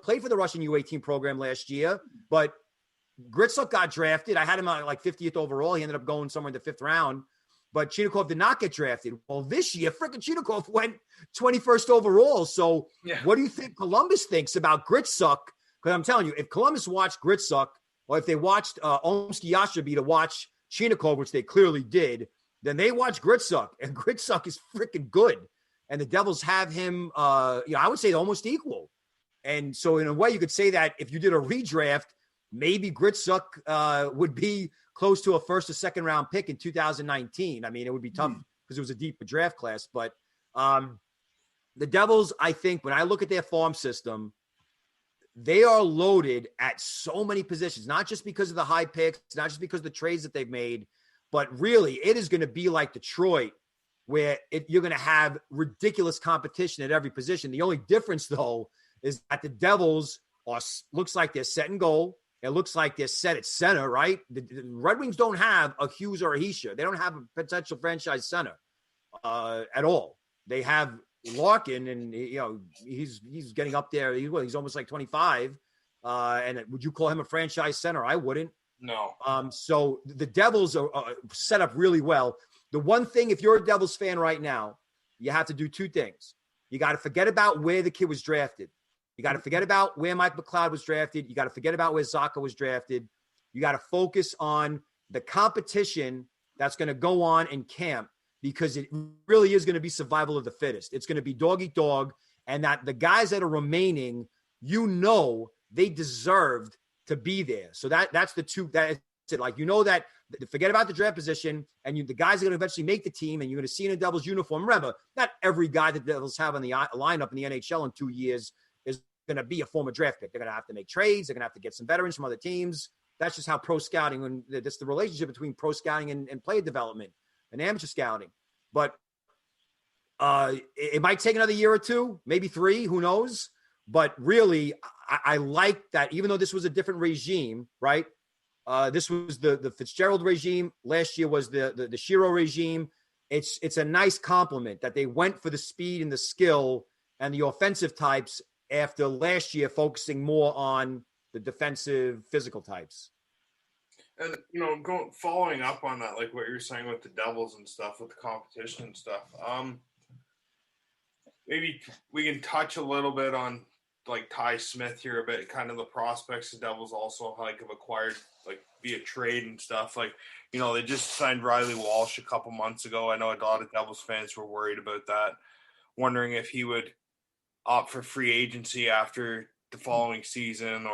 played for the Russian U18 program last year, but Gritsuk got drafted. I had him at like 50th overall. He ended up going somewhere in the 5th round. But Chinakhov did not get drafted. Well, this year, frickin' Chinakhov went 21st overall. So what do you think Columbus thinks about Gritsuk? Because I'm telling you, if Columbus watched Gritsuk, or if they watched Omsky Yastrzemski to watch Chinakhov, which they clearly did, then they watch Gritsuk. And Gritsuk is freaking good. And the Devils have him, I would say almost equal. And so in a way, you could say that if you did a redraft, maybe Gritsuk would be close to a 1st or 2nd round pick in 2019. I mean, it would be tough because it was a deep draft class. But the Devils, I think, when I look at their farm system, they are loaded at so many positions, not just because of the high picks, not just because of the trades that they've made, but really it is going to be like Detroit, where you're going to have ridiculous competition at every position. The only difference, though, is that the Devils looks like they're set in goal. It looks like they're set at center, right? The Red Wings don't have a Hughes or a Hischier. They don't have a potential franchise center at all. They have Larkin, and he's getting up there. He's almost like 25. And would you call him a franchise center? I wouldn't. No. So the Devils are set up really well. The one thing, if you're a Devils fan right now, you have to do 2 things. You got to forget about where the kid was drafted. You got to forget about where Mike McLeod was drafted. You got to forget about where Zacha was drafted. You got to focus on the competition that's going to go on in camp, because it really is going to be survival of the fittest. It's going to be dog eat dog, and that the guys that are remaining, they deserved to be there. So that's the 2. That's it. Like, that forget about the draft position, and the guys are going to eventually make the team, and you're going to see in a Devils uniform. Remember, not every guy that the Devils have on the lineup in the NHL in 2 years is going to be a former draft pick. They're going to have to make trades. They're going to have to get some veterans from other teams. That's just how pro scouting, and that's the relationship between pro scouting and player development and amateur scouting. But it might take another year or 2, maybe 3, who knows? But really, I like that, even though this was a different regime, right? This was the Fitzgerald regime. Last year was the Shiro regime. It's a nice compliment that they went for the speed and the skill and the offensive types after last year focusing more on the defensive physical types. And, following up on that, like what you're saying with the Devils and stuff, with the competition and stuff, maybe we can touch a little bit on, like, Ty Smith here a bit, kind of the prospects the Devils also, like, have acquired, like, via trade and stuff. Like, they just signed Riley Walsh a couple months ago. I know a lot of Devils fans were worried about that, wondering if he would opt for free agency after the following season,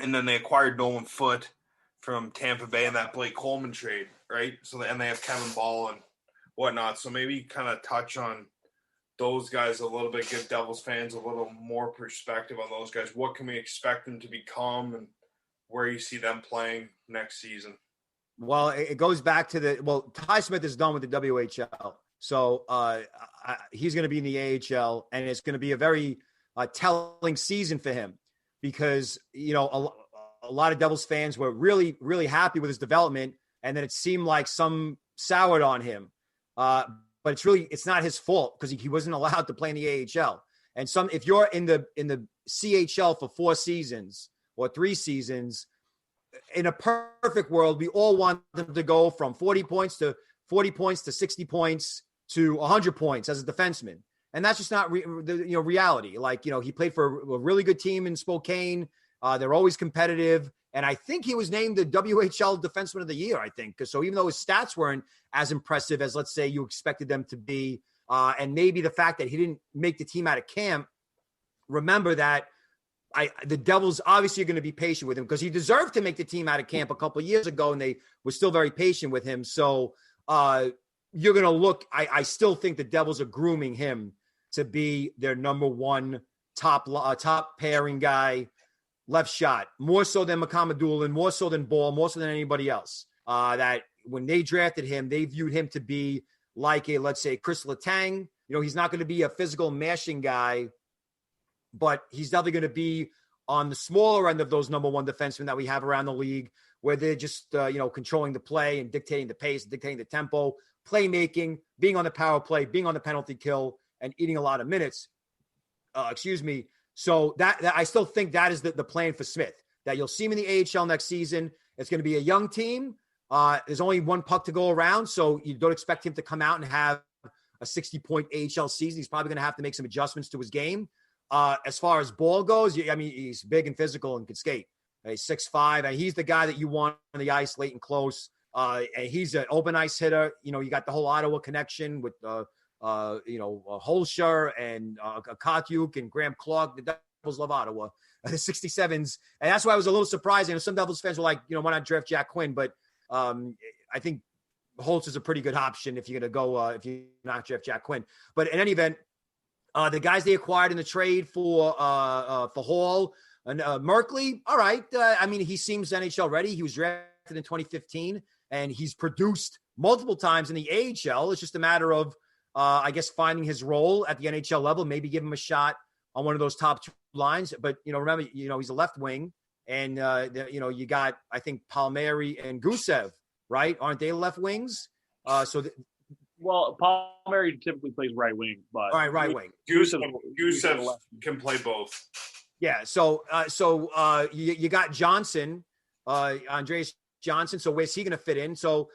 and then they acquired Nolan Foote from Tampa Bay in that Blake Coleman trade, right? So, and they have Kevin Ball and whatnot. So maybe kind of touch on those guys a little bit, give Devils fans a little more perspective on those guys. What can we expect them to become, and where you see them playing next season? Well, it goes back to Ty Smith is done with the WHL. So he's going to be in the AHL, and it's going to be a very telling season for him, because, a lot of Devils fans were really, really happy with his development, and then it seemed like some soured on him. But it's not his fault, because he wasn't allowed to play in the AHL. And if you're in the CHL for 4 seasons or 3 seasons, in a perfect world, we all want them to go from 40 points to 60 points to 100 points as a defenseman. And that's just not reality. Like, he played for a really good team in Spokane. They're always competitive. And I think he was named the WHL Defenseman of the Year, I think. So even though his stats weren't as impressive as, let's say, you expected them to be, and maybe the fact that he didn't make the team out of camp, remember that the Devils obviously are going to be patient with him, because he deserved to make the team out of camp a couple of years ago, and they were still very patient with him. So you're going to look – I still think the Devils are grooming him to be their number 1 top pairing guy, left shot, more so than McCamadoulan, more so than Ball, more so than anybody else. That when they drafted him, they viewed him to be like let's say, Chris Letang. He's not going to be a physical mashing guy, but he's definitely going to be on the smaller end of those number 1 defensemen that we have around the league, where they're just, controlling the play and dictating the pace, dictating the tempo, playmaking, being on the power play, being on the penalty kill, and eating a lot of minutes. So that I still think that is the plan for Smith, that you'll see him in the AHL next season. It's going to be a young team. There's only one puck to go around, so you don't expect him to come out and have a 60-point AHL season. He's probably going to have to make some adjustments to his game. As far as ball goes, I mean, he's big and physical and can skate. He's 6'5", and he's the guy that you want on the ice late and close. And he's an open ice hitter. You got the whole Ottawa connection with Holscher and Kotyuk and Graham Clark. The Devils love Ottawa, the 67s. And that's why I was a little surprised. And some Devils fans were like, why not draft Jack Quinn? But I think Holtz is a pretty good option if you're going to go, if you not draft Jack Quinn. But in any event, the guys they acquired in the trade for Hall and Merkley, all right. I mean, he seems NHL ready. He was drafted in 2015, and he's produced multiple times in the AHL. It's just a matter of, I guess, finding his role at the NHL level, maybe give him a shot on one of those top two lines. But, remember, he's a left wing, and, you got, I think, Palmieri and Gusev, right? Aren't they left wings? Well, Palmieri typically plays right wing, but all right, right wing. Gusev can play both. Yeah. So you got Johnson, Andreas Johnson. So where's he going to fit in? So,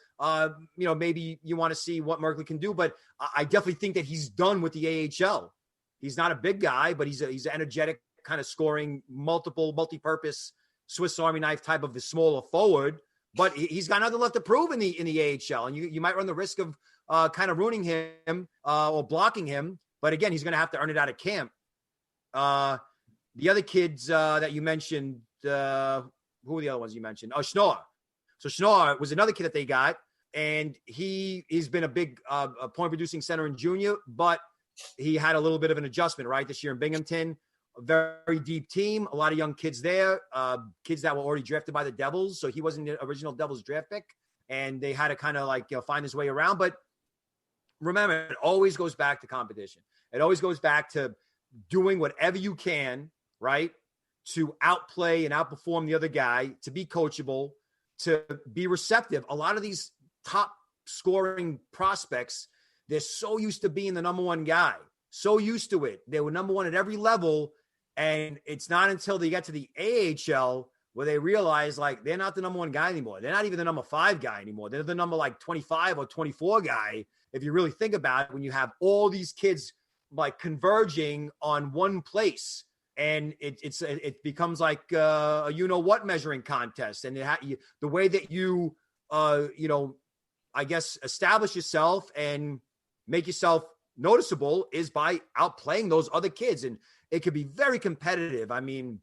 maybe you want to see what Merkley can do, but I definitely think that he's done with the AHL. He's not a big guy, but he's an energetic, kind of scoring, multi-purpose Swiss Army knife type of the smaller forward. But he's got nothing left to prove in the AHL, and you might run the risk of kind of ruining him or blocking him. But again, he's going to have to earn it out of camp. The other kids that you mentioned, who were the other ones you mentioned? Oh, Schnorr. So Schnorr was another kid that they got, and he's been a big point-producing center in junior, but he had a little bit of an adjustment, right, this year in Binghamton. A very deep team, a lot of young kids there, kids that were already drafted by the Devils, so he wasn't the original Devils draft pick, and they had to kind of find his way around. But remember, it always goes back to competition. It always goes back to doing whatever you can, right, to outplay and outperform the other guy, to be coachable, to be receptive. A lot of these top scoring prospects, they're so used to being the number one guy, so used to it. They were number one at every level, and it's not until they get to the AHL where they realize, they're not the number one guy anymore. They're not even the number 5 guy anymore. They're the number 25 or 24 guy, if you really think about it, when you have all these kids converging on one place. And it becomes like a what measuring contest. And the way that you, I guess, establish yourself and make yourself noticeable is by outplaying those other kids. And it could be very competitive. I mean,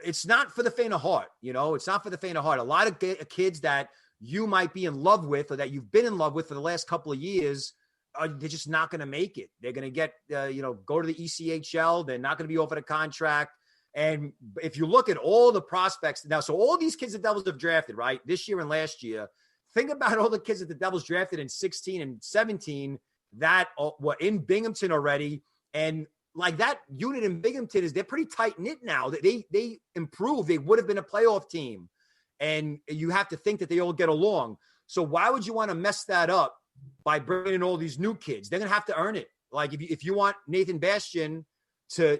it's not for the faint of heart, it's not for the faint of heart. A lot of kids that you might be in love with or that you've been in love with for the last couple of years, they're just not going to make it. They're going to get, go to the ECHL. They're not going to be offered a contract. And if you look at all the prospects now, so all these kids the Devils have drafted, right, this year and last year, think about all the kids that the Devils drafted in 16 and 17 that were in Binghamton already. And that unit in Binghamton they're pretty tight knit now. They improved. They would have been a playoff team. And you have to think that they all get along. So why would you want to mess that up by bringing in all these new kids? They're going to have to earn it. If you want Nathan Bastian to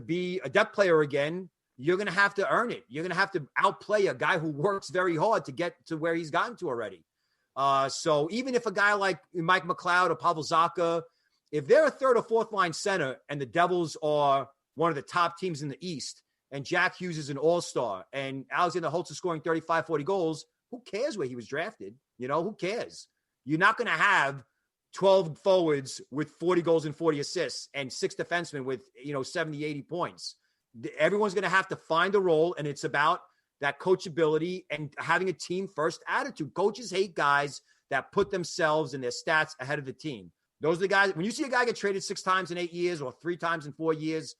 be a depth player again, you're going to have to earn it. You're going to have to outplay a guy who works very hard to get to where he's gotten to already. So even if a guy like Mike McLeod or Pavel Zacha, if they're a third or fourth line center and the Devils are one of the top teams in the East, and Jack Hughes is an all-star, and Alexander Holtz is scoring 35, 40 goals, who cares where he was drafted? Who cares? You're not going to have 12 forwards with 40 goals and 40 assists and 6 defensemen with, 70, 80 points. Everyone's going to have to find a role, and it's about that coachability and having a team-first attitude. Coaches hate guys that put themselves and their stats ahead of the team. Those are the guys. When you see a guy get traded 6 times in 8 years or 3 times in 4 years,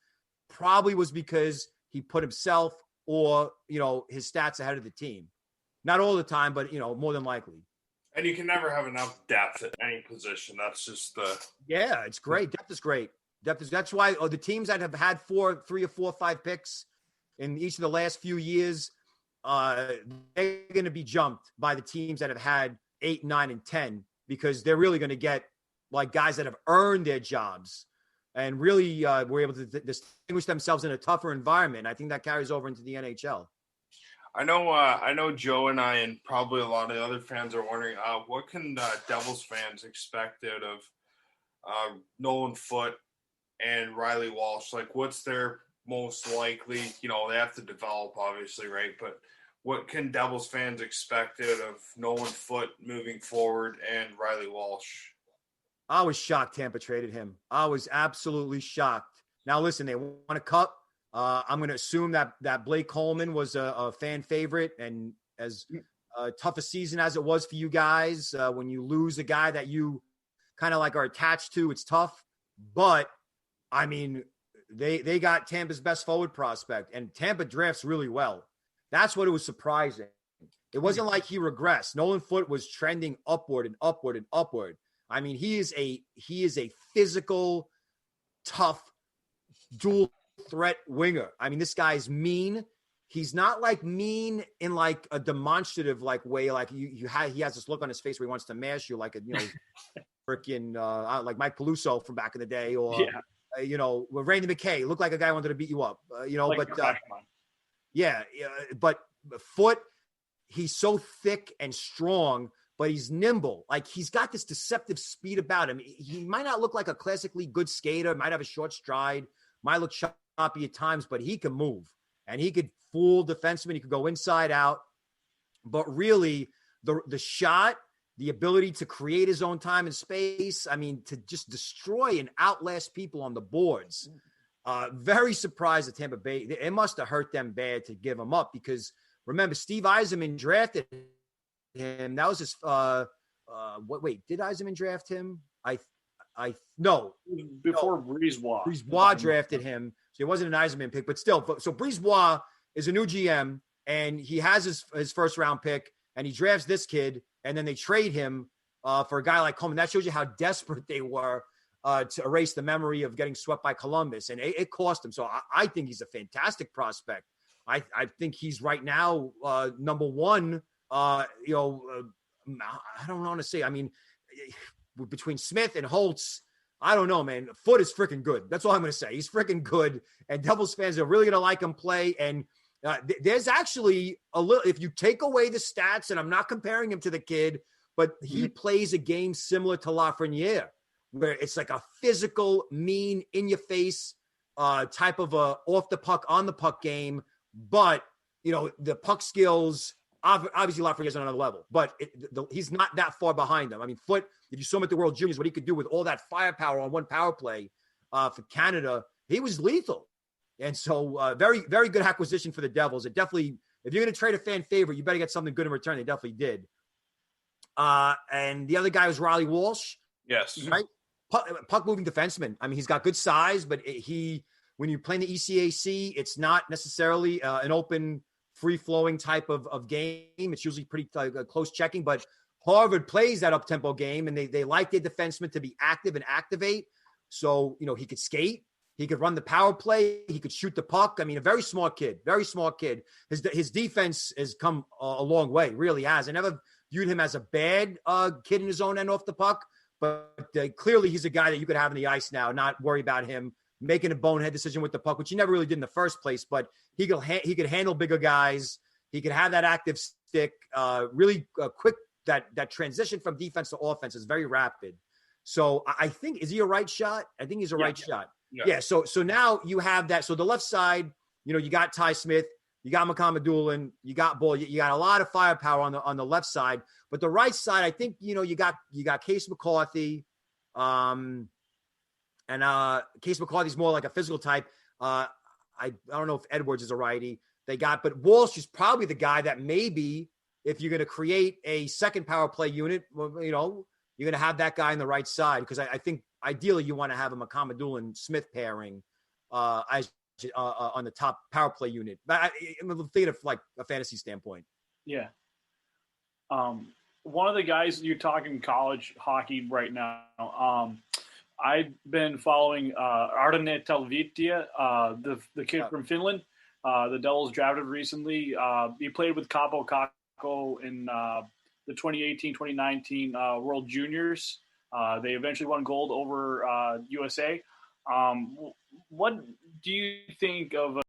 probably was because he put himself or, his stats ahead of the team. Not all the time, but, more than likely. And you can never have enough depth at any position. That's just yeah, it's great. Depth is great. That's why the teams that have had 3 or 4, 5 picks in each of the last few years, they're going to be jumped by the teams that have had 8, 9, and 10, because they're really going to get guys that have earned their jobs. and really were able to distinguish themselves in a tougher environment. I think that carries over into the NHL. I know Joe and I, and probably a lot of other fans are wondering, what can Devils fans expect out of Nolan Foote and Riley Walsh? Like, what's their most likely, they have to develop, obviously, right? But what can Devils fans expect out of Nolan Foote moving forward and Riley Walsh? I was shocked Tampa traded him. I was absolutely shocked. Now, listen, they won a cup. I'm going to assume that Blake Coleman was a fan favorite, and as tough a season as it was for you guys, when you lose a guy that you kind of like are attached to, it's tough. But I mean, they got Tampa's best forward prospect, and Tampa drafts really well. That's what it was surprising. It wasn't like he regressed. Nolan Foote was trending upward and upward and upward. I mean, he is a physical, tough, dual threat winger. I mean, this guy's mean. He's not like mean in like a demonstrative like way. Like he has this look on his face where he wants to mash you, like freaking like Mike Peluso from back in the day, or with Randy McKay, looked like a guy who wanted to beat you up. But Foote, he's so thick and strong, but he's nimble. Like, he's got this deceptive speed about him. He might not look like a classically good skater, might have a short stride, might look choppy at times, but he can move. And he could fool defensemen. He could go inside out. But really, the shot, the ability to create his own time and space, I mean, to just destroy and outlast people on the boards. Very surprised at Tampa Bay. It must have hurt them bad to give him up, because remember, Steve Yzerman drafted him. That was his did Yzerman draft him? No. Before Brisebois. Brisebois drafted him. So it wasn't an Yzerman pick, but still. So Brisebois is a new GM, and he has his first round pick, and he drafts this kid, and then they trade him for a guy like Coleman. That shows you how desperate they were to erase the memory of getting swept by Columbus, and it cost him. So I think he's a fantastic prospect. I think he's right now number one. I don't want to say. I mean, between Smith and Holtz, I don't know, man. Foote is freaking good. That's all I'm going to say. He's freaking good, and Devils fans are really going to like him play. And there's actually a little. If you take away the stats, and I'm not comparing him to the kid, but he plays a game similar to Lafreniere, where it's like a physical, mean, in-your-face type of a off-the-puck, on-the-puck game. But, the puck skills, obviously Lafreniere's on another level, but he's not that far behind them. I mean, Foote, if you saw him at the World Juniors, what he could do with all that firepower on one power play for Canada, he was lethal. And so very, very good acquisition for the Devils. It definitely, if you're going to trade a fan favorite, you better get something good in return. They definitely did. And the other guy was Riley Walsh. Yes. Right? Puck moving defenseman. I mean, he's got good size, but when you play in the ECAC, it's not necessarily an open, free-flowing type of game. It's usually pretty close checking, but Harvard plays that up-tempo game, and they like their defensemen to be active and activate. So, he could skate. He could run the power play. He could shoot the puck. I mean, a very smart kid, very smart kid. His defense has come a long way, really has. I never viewed him as a bad kid in his own end off the puck, but clearly he's a guy that you could have on the ice now, not worry about him making a bonehead decision with the puck, which he never really did in the first place. But he could handle bigger guys. He could have that active stick, really quick. That transition from defense to offense is very rapid. So I think, is he a right shot? I think he's a right shot. Yeah. So now you have that. So the left side, you got Ty Smith, you got McConnell Doolin, you got Bull, you got a lot of firepower on the left side. But the right side, I think you got Case McCarthy, and Case McCarthy's more like a physical type. I don't know if Edwards is a righty. But Walsh is probably the guy that maybe, if you're going to create a second power play unit, you're going to have that guy on the right side, because I think ideally you want to have a McConnell Doolin Smith pairing as on the top power play unit. But I'm thinking of like a fantasy standpoint. Yeah. One of the guys, you're talking college hockey right now. I've been following Artane Talvitie, the kid from Finland. The Devils drafted recently. He played with Capo Kakko in the 2018-2019 World Juniors. They eventually won gold over USA. What do you think of